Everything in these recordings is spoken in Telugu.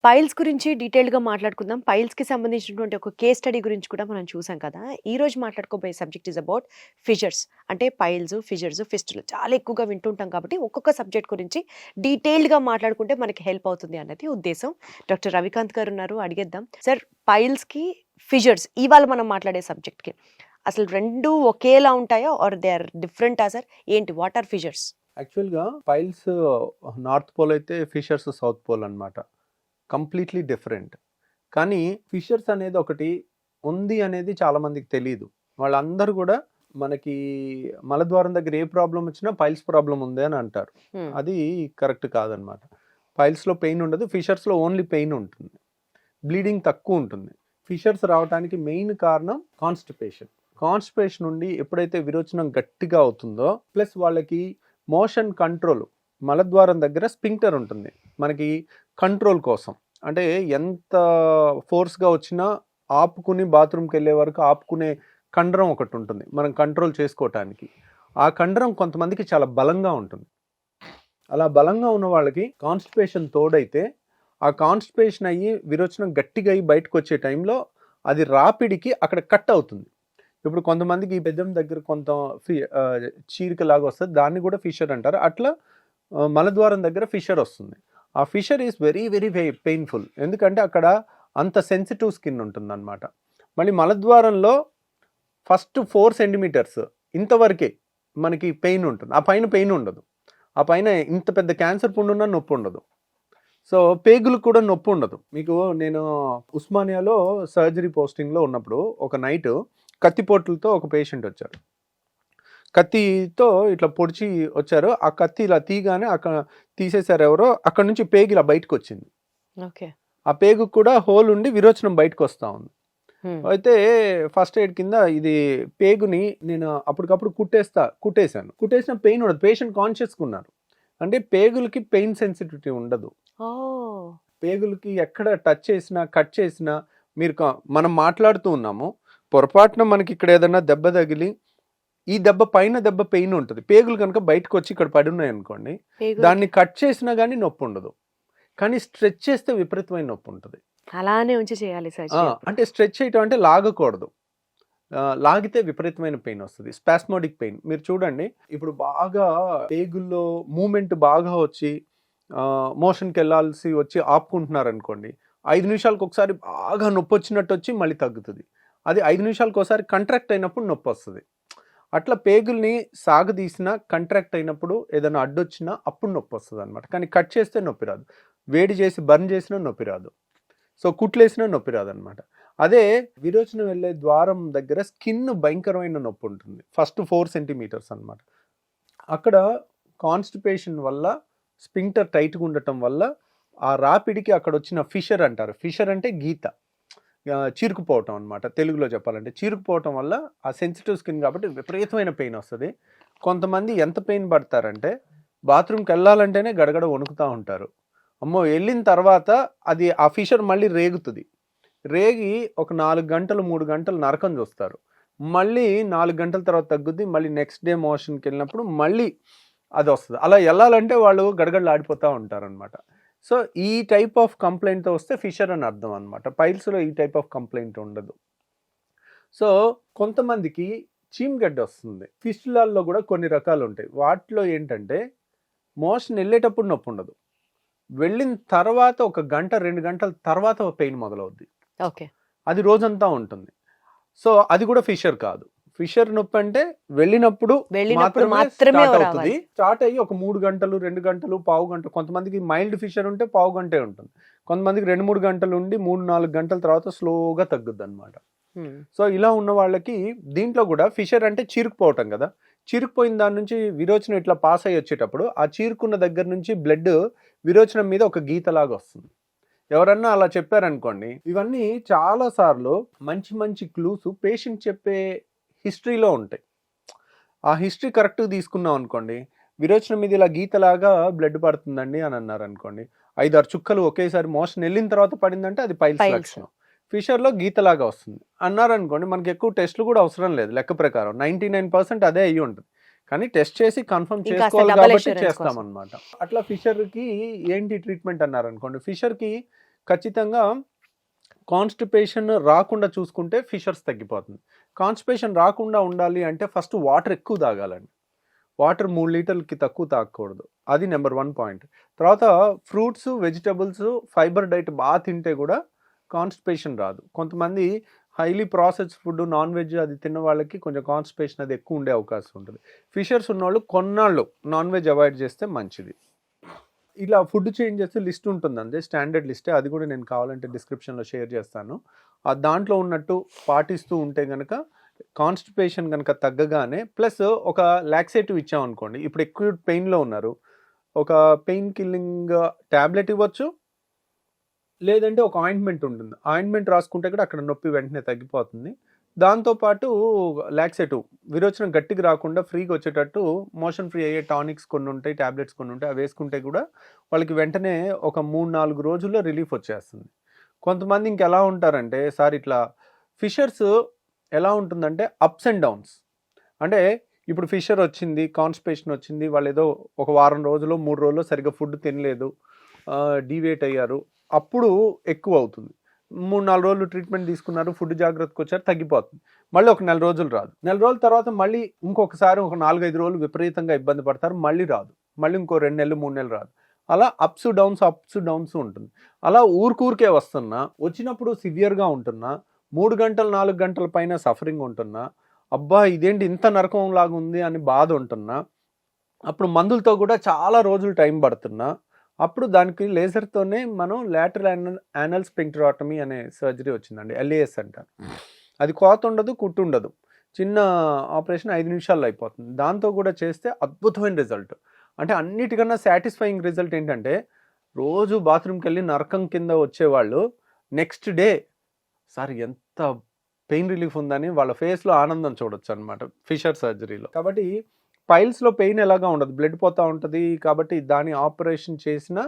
పైల్స్ గురించి డీటెయిల్‌గా మాట్లాడుకుందాం. పైల్స్‌కి సంబంధించినటువంటి ఒక కేస్ స్టడీ గురించి కూడా మనం చూసాం కదా! ఈరోజు మాట్లాడుకోబోయే సబ్జెక్ట్ ఈస్ అబౌట్ ఫిషర్స్. అంటే పైల్స్, ఫిషర్స్, ఫిస్టులు చాలా ఎక్కువగా వింటుంటాం కాబట్టి ఒక్కొక్క సబ్జెక్ట్ గురించి డీటెయిల్డ్‌గా మాట్లాడుకుంటే మనకి హెల్ప్ అవుతుంది అన్నది ఉద్దేశం. డాక్టర్ రవికాంత్ గారు ఉన్నారు. అడిగేద్దాం. సార్, పైల్స్‌కి, ఫిషర్స్ ఇవాళ మనం మాట్లాడే సబ్జెక్ట్‌కి అసలు 2 ఒకేలా ఉంటాయా? ఆర్ దే ఆర్ డిఫరెంటా సార్? ఏంటి? What are fissures? యాక్చువల్‌గా పైల్స్ నార్త్ పోల్ అయితే ఫిషర్స్ సౌత్ పోల్ అన్నమాట. Completely different. కానీ ఫిషర్స్ అనేది ఒకటి ఉంది అనేది చాలా మందికి తెలీదు. వాళ్ళందరూ గూడా మనకి మలద్వారం దగ్గర ఏ ప్రాబ్లమ్ వచ్చినా పైల్స్ ప్రాబ్లమ్ ఉంది అని అంటారు. హ్మ్. అది కరెక్ట్ కాదనమాట. పైల్స్‌లో పెయిన్ ఉండదు. ఫిషర్స్‌లో ఓన్లీ పెయిన్ ఉంటుంది. బ్లీడింగ్ తక్కువ ఉంటుంది. ఫిషర్స్ రావడానికి మెయిన్ కారణం కాన్‌స్టిపేషన్. కాన్‌స్టిపేషన్ నుండి ఎప్పుడైతే విరోచనం గట్టిగా అవుతుందో ప్లస్ వాళ్ళకి మోషన్ కంట్రోల్ మలద్వారం దగ్గర స్పింక్టర్ ఉంటుంది మనకి కంట్రోల్ కోసం. అంటే ఎంత ఫోర్స్‌గా వచ్చినా ఆపుకుని బాత్రూమ్‌కి వెళ్ళే వరకు ఆపుకునే కండరం ఒకటి ఉంటుంది మనం కంట్రోల్ చేసుకోవటానికి. ఆ కండరం కొంతమందికి చాలా బలంగా ఉంటుంది. అలా బలంగా ఉన్న వాళ్ళకి కాన్‌స్టిపేషన్ తోడైతే ఆ కాన్‌స్టిపేషన్ అయ్యి విరోచనం గట్టిగా అయ్యి బయటకు వచ్చే టైంలో అది రాపిడికి అక్కడ కట్ అవుతుంది. ఇప్పుడు కొంతమందికి ఈ బెద్దం దగ్గర కొంత చీరికలాగా వస్తుంది. దాన్ని కూడా ఫిషర్ అంటారు. అట్లా మలద్వారం దగ్గర ఫిషర్ వస్తుంది. ఆ fissure is very very painful. ఎందుకంటే అక్కడ అంత సెన్సిటివ్ స్కిన్ ఉంటుందన్నమాట. మళ్ళీ మలద్వారంలో ఫస్ట్ 4 సెంటీమీటర్స్ ఇంతవరకే మనకి పెయిన్ ఉంటుంది. ఆ పైన పెయిన్ ఉండదు. ఆ పైన ఇంత పెద్ద క్యాన్సర్ పుండు ఉన్నా నొప్పి ఉండదు. సో పేగులకు కూడా నొప్పి ఉండదు. మీకు నేను ఉస్మానియాలో సర్జరీ పోస్టింగ్లో ఉన్నప్పుడు ఒక నైట్ కత్తిపోట్లతో ఒక పేషెంట్ వచ్చారు. కత్తితో ఇట్లా పొడిచి వచ్చారు. ఆ కత్తి ఇలా తీయగానే అక్కడ తీసేశారు ఎవరో. అక్కడ నుంచి పేగు ఇలా బయటకు వచ్చింది. ఓకే. ఆ పేగు కూడా హోల్ ఉండి విరోచనం బయటకు వస్తూ ఉంది. హ్మ్. అయితే ఫస్ట్ ఎయిడ్ కింద ఇది పేగుని నేను అప్పటికప్పుడు కుట్టేశాను. కుట్టేసిన పెయిన్ ఉండదు. పేషెంట్ కాన్షియస్గా ఉన్నారు. అంటే పేగులకి పెయిన్ సెన్సిటివిటీ ఉండదు. ఓహ్! పేగులకి ఎక్కడ టచ్ చేసినా కట్ చేసినా మీరు మనం మాట్లాడుతూ ఉన్నాము. పొరపాటున మనకి ఇక్కడ ఏదైనా దెబ్బ తగిలి ఈ దెబ్బ పైన దెబ్బ పెయిన్ ఉంటుంది. పేగులు కనుక బయటకు వచ్చి ఇక్కడ పడి ఉన్నాయి అనుకోండి, పేగులకి దాన్ని కట్ చేసినా కానీ నొప్పి ఉండదు. కానీ స్ట్రెచ్ చేస్తే విపరీతమైన నొప్పి ఉంటుంది. అలానే ఉంచి చేయాలి సర్జరీ అప్పుడు. అంటే స్ట్రెచ్ చేయటం అంటే లాగకూడదు. లాగితే విపరీతమైన పెయిన్ వస్తుంది. Spasmodic pain. మీరు చూడండి ఇప్పుడు బాగా పేగుల్లో మూమెంట్ బాగా వచ్చి మోషన్కి వెళ్ళాల్సి వచ్చి ఆపుకుంటున్నారు అనుకోండి, 5 నిమిషాలకు ఒకసారి బాగా నొప్పి వచ్చినట్టు వచ్చి మళ్ళీ తగ్గుతుంది. అది 5 నిమిషాలకు ఒకసారి కంట్రాక్ట్ అయినప్పుడు నొప్పి వస్తుంది. అట్లా పేగుల్ని సాగదీసినా కంట్రాక్ట్ అయినప్పుడు ఏదైనా అడ్డొచ్చినా అప్పుడు నొప్పి వస్తుంది అనమాట. కానీ కట్ చేస్తే నొప్పి రాదు. వేడి చేసి బర్న్ చేసినా నొప్పి రాదు. సో కుట్లేసినా నొప్పి రాదనమాట. అదే విరోచనం వెళ్ళే ద్వారం దగ్గర స్కిన్ భయంకరమైన నొప్పి ఉంటుంది. ఫస్ట్ 4 సెంటీమీటర్స్ అనమాట. అక్కడ కాన్స్టిపేషన్ వల్ల స్పింక్టర్ టైట్గా ఉండటం వల్ల ఆ రాపిడికి అక్కడ వచ్చిన ఫిషర్ అంటారు. ఫిషర్ అంటే గీత, చీరుకుపోవటం అనమాట. తెలుగులో చెప్పాలంటే చీరుకుపోవటం వల్ల ఆ సెన్సిటివ్ స్కిన్ కాబట్టి విపరీతమైన పెయిన్ వస్తుంది. కొంతమంది ఎంత పెయిన్ పడతారంటే బాత్రూమ్కి వెళ్ళాలంటేనే గడగడ వణుకుతూ ఉంటారు. అమ్మో వెళ్ళిన తర్వాత అది ఆ ఫిషర్ మళ్ళీ రేగుతుంది. రేగి ఒక 4 గంటలు 3 గంటలు నరకం చూస్తారు. మళ్ళీ 4 గంటల తర్వాత తగ్గుద్ది. మళ్ళీ నెక్స్ట్ డే మోషన్కి వెళ్ళినప్పుడు మళ్ళీ అది వస్తుంది. అలా వెళ్ళాలంటే వాళ్ళు గడగడలు ఆడిపోతూ ఉంటారనమాట. సో ఈ టైప్ ఆఫ్ కంప్లైంట్తో వస్తే ఫిషర్ అని అర్థం అనమాట. పైల్స్లో ఈ టైప్ ఆఫ్ కంప్లైంట్ ఉండదు. సో కొంతమందికి చీమగడ్డ వస్తుంది. ఫిస్టులాల్లో కూడా కొన్ని రకాలు ఉంటాయి. వాటిలో ఏంటంటే మోషన్ వెళ్ళేటప్పుడు నొప్పి ఉండదు. వెళ్ళిన తర్వాత ఒక గంట 2 గంటల తర్వాత పెయిన్ మొదలవుద్ది. ఓకే. అది రోజంతా ఉంటుంది. సో అది కూడా ఫిషర్ కాదు. ఫిషర్ నొప్పి అంటే వెళ్ళినప్పుడు మాత్రమే స్టార్ట్ అవుతుంది. రావాలి. స్టార్ట్ అయ్యి ఒక 3 గంటలు 2 గంటలు పావు గంట, కొంతమందికి మైల్డ్ ఫిషర్ ఉంటే పావు గంటే ఉంటుంది. కొంతమందికి 2-3 గంటలు ఉండి 3-4 గంటల తర్వాత స్లోగా తగ్గుద్ది అనమాట. హ్మ్. సో ఇలా ఉన్న వాళ్ళకి దీంట్లో కూడా ఫిషర్ అంటే చీరుకుపోవటం కదా. చీరుకుపోయిన దాని నుంచి విరోచనం ఇట్లా పాస్ అయ్యి వచ్చేటప్పుడు ఆ చీరుకున్న దగ్గర నుంచి బ్లడ్ విరోచనం మీద ఒక గీతలాగా వస్తుంది. ఎవరన్నా అలా చెప్పారనుకోండి, ఇవన్నీ చాలా సార్లు మంచి మంచి క్లూస్ పేషెంట్ చెప్పే హిస్టరీలో ఉంటాయి. ఆ హిస్టరీ కరెక్ట్గా తీసుకున్నాం అనుకోండి, విరోచనం మీద ఇలా గీతలాగా బ్లడ్ పడుతుందండి అని అన్నారు అనుకోండి, 5-6 చుక్కలు ఒకేసారి మోషన్ వెళ్ళిన తర్వాత పడిందంటే అది పైల్స్ లక్షణం. ఫిషర్లో గీతలాగా వస్తుంది అన్నారనుకోండి, మనకి ఎక్కువ టెస్ట్లు కూడా అవసరం లేదు. లెక్క ప్రకారం 99% అదే అయ్యి ఉంటుంది. కానీ టెస్ట్ చేసి కన్ఫర్మ్ చేసుకోవాలి కాబట్టి చేస్తామన్నమాట. అట్లా ఫిషర్కి ఏంటి ట్రీట్మెంట్ అన్నారనుకోండి, ఫిషర్కి ఖచ్చితంగా కాన్స్టిపేషన్ రాకుండా చూసుకుంటే ఫిషర్స్ తగ్గిపోతుంది. కాన్స్టిపేషన్ రాకుండా ఉండాలి అంటే ఫస్ట్ వాటర్ ఎక్కువ తాగాలండి. వాటర్ 3 లీటర్లకి తక్కువ తాగకూడదు. అది నెంబర్ 1 పాయింట్. తర్వాత ఫ్రూట్స్, వెజిటబుల్స్, ఫైబర్ డైట్ బాగా తింటే కూడా కాన్స్టిపేషన్ రాదు. కొంతమంది highly processed food, non veg అది తిన్న వాళ్ళకి కొంచెం కాన్స్టిపేషన్ అది ఎక్కువ ఉండే అవకాశం ఉంటుంది. ఫిషర్స్ ఉన్నవాళ్ళు కొన్నాళ్ళు నాన్ వెజ్ అవాయిడ్ చేస్తే మంచిది. ఇలా ఫుడ్ చేంజెస్ లిస్ట్ ఉంటుందండి, స్టాండర్డ్ లిస్టే. అది కూడా నేను కావాలంటే డిస్క్రిప్షన్లో షేర్ చేస్తాను. దాంట్లో ఉన్నట్టు పాటిస్తూ ఉంటే కనుక కాన్స్టిపేషన్ కనుక తగ్గగానే ప్లస్ ఒక లాక్సేటివ్ ఇచ్చామనుకోండి, ఇప్పుడు ఎక్కువ పెయిన్లో ఉన్నారు, ఒక పెయిన్ కిల్లింగ్ ట్యాబ్లెట్ ఇవ్వచ్చు, లేదంటే ఒక ఆయింట్మెంట్ ఉంటుంది, ఆయింట్మెంట్ రాసుకుంటే కూడా అక్కడ నొప్పి వెంటనే తగ్గిపోతుంది. దాంతోపాటు లాక్సేటివ్ విరోచనం గట్టిగా రాకుండా ఫ్రీగా వచ్చేటట్టు మోషన్ ఫ్రీ అయ్యే టానిక్స్ కొన్ని ఉంటాయి, ట్యాబ్లెట్స్ కొన్ని ఉంటాయి, అవి వేసుకుంటే కూడా వాళ్ళకి వెంటనే ఒక 3-4 రోజుల్లో రిలీఫ్ వచ్చేస్తుంది. కొంతమంది ఇంకెలా ఉంటారంటే, సార్ ఇట్లా ఫిషర్స్ ఎలా ఉంటుందంటే అప్స్ అండ్ డౌన్స్. అంటే ఇప్పుడు ఫిషర్ వచ్చింది, కాన్స్టిపేషన్ వచ్చింది, వాళ్ళు ఏదో ఒక వారం రోజులు 3 రోజులు సరిగ్గా ఫుడ్ తినలేదు, డీవేట్ అయ్యారు, అప్పుడు ఎక్కువ అవుతుంది. 3-4 రోజులు ట్రీట్మెంట్ తీసుకున్నారు, ఫుడ్ జాగ్రత్తకు వచ్చారు, తగ్గిపోతుంది. మళ్ళీ ఒక 4 రోజులు రాదు. 4 రోజుల తర్వాత మళ్ళీ ఇంకొకసారి ఒక 4-5 రోజులు విపరీతంగా ఇబ్బంది పడతారు, మళ్ళీ రాదు. మళ్ళీ ఇంకో 2 నెలలు 3 నెలలు రాదు. అలా అప్స్ డౌన్స్ ఉంటుంది. అలా ఊరికే వస్తున్నా, వచ్చినప్పుడు సివియర్గా ఉంటున్నా, 3 గంటలు 4 గంటల పైన సఫరింగ్ ఉంటున్నా, అబ్బా ఇదేంటి ఇంత నరకం లాగా ఉంది అని బాధ ఉంటున్నా, అప్పుడు మందులతో కూడా చాలా రోజులు టైం పడుతున్నా, అప్పుడు దానికి లేజర్తోనే మనం లాటరల్ యానల్ స్పింక్టరాటమీ అనే సర్జరీ వచ్చిందండి, LAS అంటారు. అది కోత ఉండదు, కుట్టు ఉండదు, చిన్న ఆపరేషన్ 5 నిమిషాల్లో అయిపోతుంది. దాంతో కూడా చేస్తే అద్భుతమైన రిజల్ట్. అంటే అన్నిటికన్నా సాటిస్ఫైయింగ్ రిజల్ట్ ఏంటంటే, రోజు బాత్రూమ్కి వెళ్ళి నరకం కింద వచ్చేవాళ్ళు నెక్స్ట్ డే సార్ ఎంత పెయిన్ రిలీఫ్ ఉందని వాళ్ళ ఫేస్లో ఆనందం చూడొచ్చు అనమాట ఫిషర్ సర్జరీలో. కాబట్టి పైల్స్లో పెయిన్ ఎలాగా ఉండదు, బ్లడ్ పోతూ ఉంటుంది, కాబట్టి దాని ఆపరేషన్ చేసిన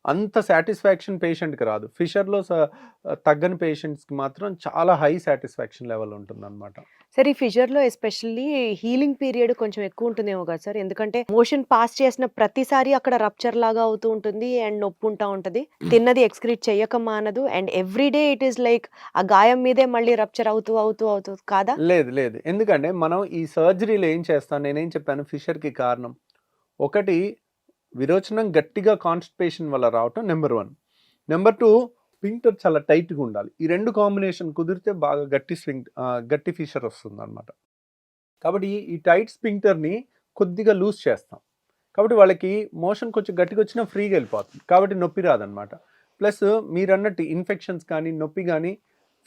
అంత సాటిస్ఫాక్షన్ పేషెంట్కి రాదు. ఫిషర్లో తగ్గని పేషెంట్స్కి మాత్రం చాలా హై సాటిస్ఫాక్షన్ లెవెల్ ఉంటుంది అనమాట. సార్ ఈ ఫిషర్లో ఎస్పెషల్లీ హీలింగ్ పీరియడ్ కొంచెం ఎక్కువ ఉంటుందేమో కదా సార్, ఎందుకంటే మోషన్ పాస్ చేసిన ప్రతిసారి అక్కడ రప్చర్ లాగా అవుతూ ఉంటుంది అండ్ నొప్పి ఉంటా ఉంటుంది, తిన్నది ఎక్స్క్రీట్ చెయ్యక మానదు, and everyday it is like ఆ గాయం మీదే మళ్ళీ రప్చర్ అవుతూ కాదా? లేదు, ఎందుకంటే మనం ఈ సర్జరీలో ఏం చేస్తాం, నేనేం చెప్పాను, ఫిషర్కి కారణం ఒకటి విరోచనం గట్టిగా కాన్స్టిపేషన్ వల్ల రావటం నెంబర్ 1. నెంబర్ 2 స్పింక్టర్ చాలా టైట్గా ఉండాలి. ఈ 2 కాంబినేషన్ కుదిరితే బాగా గట్టి ఫిషర్ వస్తుంది అనమాట. కాబట్టి ఈ టైట్ స్పింక్టర్ని కొద్దిగా లూజ్ చేస్తాం, కాబట్టి వాళ్ళకి మోషన్ కొంచెం గట్టిగా వచ్చినా ఫ్రీగా వెళ్ళిపోతుంది, కాబట్టి నొప్పి రాదనమాట. ప్లస్ మీరు అన్నట్టు ఇన్ఫెక్షన్స్ కానీ నొప్పి కానీ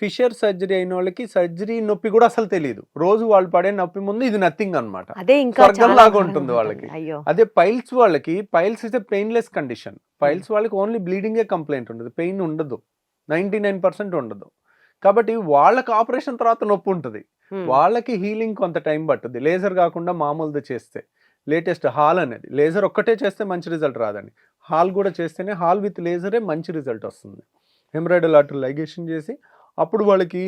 ఫిషర్ సర్జరీ అయిన వాళ్ళకి సర్జరీ నొప్పి కూడా అసలు తెలియదు, రోజు వాళ్ళు పడే నొప్పి ముందు ఇది నథింగ్ అనమాట, స్వర్గంలాగా ఉంటుంది వాళ్ళకి. అదే పైల్స్ వాళ్ళకి, piles is a painless condition, piles వాళ్ళకి ఓన్లీ బ్లీడింగే కంప్లైంట్ ఉండదు, పెయిన్ ఉండదు, 99% ఉండదు. కాబట్టి వాళ్ళకి ఆపరేషన్ తర్వాత నొప్పి ఉంటుంది, వాళ్ళకి హీలింగ్ కొంత టైం పట్టుద్ది. లేజర్ కాకుండా మామూలుది చేస్తే, లేటెస్ట్ హాల్ అనేది, లేజర్ ఒక్కటే చేస్తే మంచి రిజల్ట్ రాదండి, హాల్ కూడా చేస్తేనే, హాల్ విత్ లేజరే మంచి రిజల్ట్ వస్తుంది. హెమరాయిడల్ ఆర్టరీ లైగేషన్ చేసి అప్పుడు వాళ్ళకి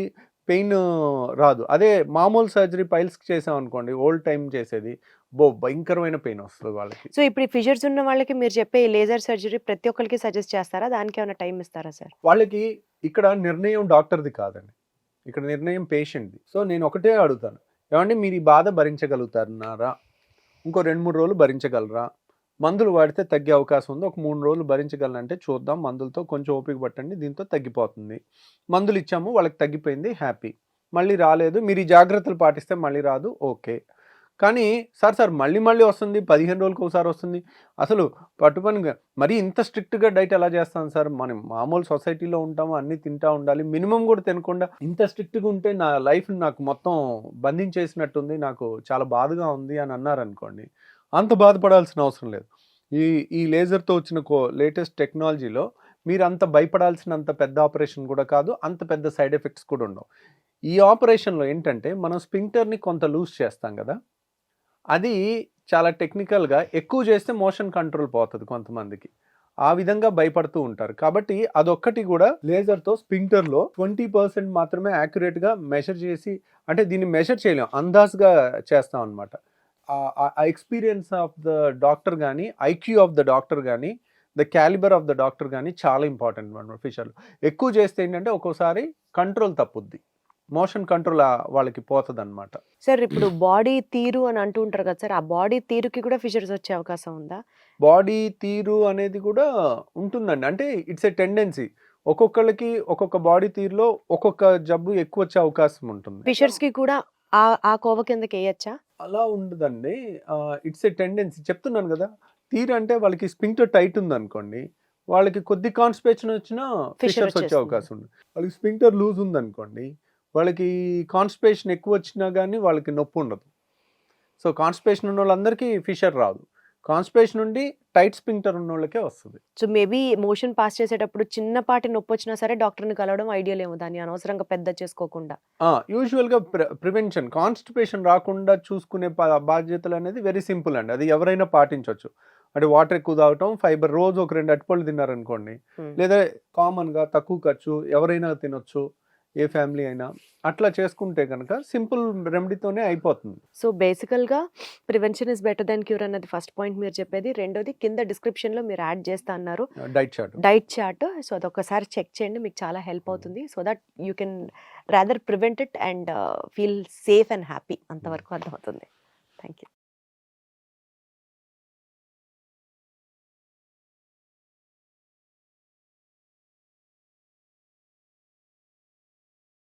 పెయిన్ రాదు. అదే మామూలు సర్జరీ పైల్స్కి చేసామనుకోండి, ఓల్డ్ టైం చేసేది, భయంకరమైన పెయిన్ వస్తుంది వాళ్ళకి. సో ఇప్పుడు ఈ ఫిషర్స్ ఉన్న వాళ్ళకి మీరు చెప్పే లేజర్ సర్జరీ ప్రతి ఒక్కరికి సజెస్ట్ చేస్తారా, దానికి ఏమైనా టైం ఇస్తారా సార్? వాళ్ళకి ఇక్కడ నిర్ణయం డాక్టర్ది కాదండి, ఇక్కడ నిర్ణయం పేషెంట్ది. సో నేను ఒకటే అడుగుతాను, ఏమంటే మీరు ఈ బాధ భరించగలుగుతారన్నారా, ఇంకో 2-3 రోజులు భరించగలరా, మందులు వాడితే తగ్గే అవకాశం ఉంది, ఒక 3 రోజులు భరించగలంటే చూద్దాం, మందులతో కొంచెం ఓపిక పట్టండి, దీంతో తగ్గిపోతుంది, మందులు ఇచ్చాము వాళ్ళకి తగ్గిపోయింది, హ్యాపీ, మళ్ళీ రాలేదు, మీరు ఈ జాగ్రత్తలు పాటిస్తే మళ్ళీ రాదు, ఓకే. కానీ సార్ మళ్ళీ వస్తుంది, 15 రోజులకు ఒకసారి వస్తుంది, అసలు పట్టుపనిగా మరీ ఇంత స్ట్రిక్ట్గా డైట్ ఎలా చేస్తాను సార్, మనం మామూలు సొసైటీలో ఉంటాము, అన్నీ తింటా ఉండాలి, మినిమం కూడా తినకుండా ఇంత స్ట్రిక్ట్గా ఉంటే నా లైఫ్ నాకు మొత్తం బంధించేసినట్టుంది, నాకు చాలా బాధగా ఉంది అని అన్నారనుకోండి, అంత బాధపడాల్సిన అవసరం లేదు. ఈ లేజర్తో వచ్చిన లేటెస్ట్ టెక్నాలజీలో మీరు అంత భయపడాల్సినంత పెద్ద ఆపరేషన్ కూడా కాదు, అంత పెద్ద సైడ్ ఎఫెక్ట్స్ కూడా ఉండవు. ఈ ఆపరేషన్లో ఏంటంటే మనం స్పింక్టర్ని కొంత లూజ్ చేస్తాం కదా, అది చాలా టెక్నికల్గా ఎక్కువ చేస్తే మోషన్ కంట్రోల్ పోతుంది కొంతమందికి, ఆ విధంగా భయపడుతూ ఉంటారు. కాబట్టి అదొక్కటి కూడా లేజర్తో స్పింక్టర్లో 20% మాత్రమే యాక్యురేట్గా మెజర్ చేసి, అంటే దీన్ని మెజర్ చేయలేం, అందాజ్గా చేస్తాం అనమాట. ఆ ఎక్స్పీరియన్స్ ఆఫ్ ద డాక్టర్ కానీ, IQ ఆఫ్ ద డాక్టర్ కానీ the calibre of the doctor కానీ చాలా ఇంపార్టెంట్ అనమాట ఫిషర్లు. ఎక్కువ చేస్తే ఏంటంటే ఒక్కోసారి కంట్రోల్ తప్పుద్ది, మోషన్ కంట్రోల్ వాళ్ళకి పోతుంది అనమాట. సార్ ఇప్పుడు బాడీ తీరు అని అంటూ ఉంటారు కదా సార్, ఆ బాడీ తీరుకి కూడా ఫిషర్స్ వచ్చే అవకాశం ఉందా? బాడీ తీరు అనేది కూడా ఉంటుందండి. అంటే ఇట్స్ ఎ టెండెన్సీ. ఒక్కొక్కళ్ళకి ఒక్కొక్క బాడీ తీరులో ఒక్కొక్క జబ్బు ఎక్కువ వచ్చే అవకాశం ఉంటుంది. ఫిషర్స్ కి కూడా ఆ కోవ కిందకి వేయచ్చా? అలా ఉండదండి. It's a tendency. చెప్తున్నాను కదా, తీరు అంటే వాళ్ళకి స్పింక్టర్ టైట్ ఉందనుకోండి, వాళ్ళకి కొద్ది కాన్స్టిపేషన్ వచ్చినా ఫిషర్స్ వచ్చే వచ్చేస్తుంది. అవకాశం ఉంది. వాళ్ళకి స్పింక్టర్ లూజ్ ఉందనుకోండి, వాళ్ళకి కాన్స్టిపేషన్ ఎక్కువ వచ్చినా కానీ వాళ్ళకి నొప్పి ఉండదు. సో కాన్స్టిపేషన్ ఉన్న వాళ్ళందరికీ ఫిషర్ రాదు. కాన్స్టిపేషన్ నుండి టైట్ స్పింక్టర్ ఉన్న వాళ్ళకే వస్తుంది. సో మేబీ మోషన్ పాస్ చేసేటప్పుడు చిన్నపాటి నొప్పి వచ్చినా సరే డాక్టర్ని కలవడం ఐడియల్ ఏమో, దాన్ని అనవసరంగా పెద్ద చేసుకోకుండా. యూజువల్గా ప్రివెన్షన్, కాన్స్టిపేషన్ రాకుండా చూసుకునే బాధ్యతలు అనేది వెరీ సింపుల్ అండి. అది ఎవరైనా పాటించవచ్చు. అంటే వాటర్ ఎక్కువ తాగటం, ఫైబర్, రోజు ఒక 2 అరటిపళ్ళు తిన్నారనుకోండి, లేదా కామన్గా తక్కువ ఖర్చు ఎవరైనా తినొచ్చు, ఏ ఫ్యామిలీ అయినా అట్లా చేసుకుంటే కనుక సింపుల్ రెమెడీతోనే అయిపోతుంది. సో బేసికల్గా prevention is better than cure అన్నది ఫస్ట్ పాయింట్ మీరు చెప్పేది. రెండోది కింద డిస్క్రిప్షన్లో మీరు యాడ్ చేస్తా అన్నారు డైట్ చార్ట్. సో అదొకసారి చెక్ చేయండి, మీకు చాలా హెల్ప్ అవుతుంది. So that you can rather prevent it and feel safe and happy. అంతవరకు అర్థమవుతుంది. Thank you.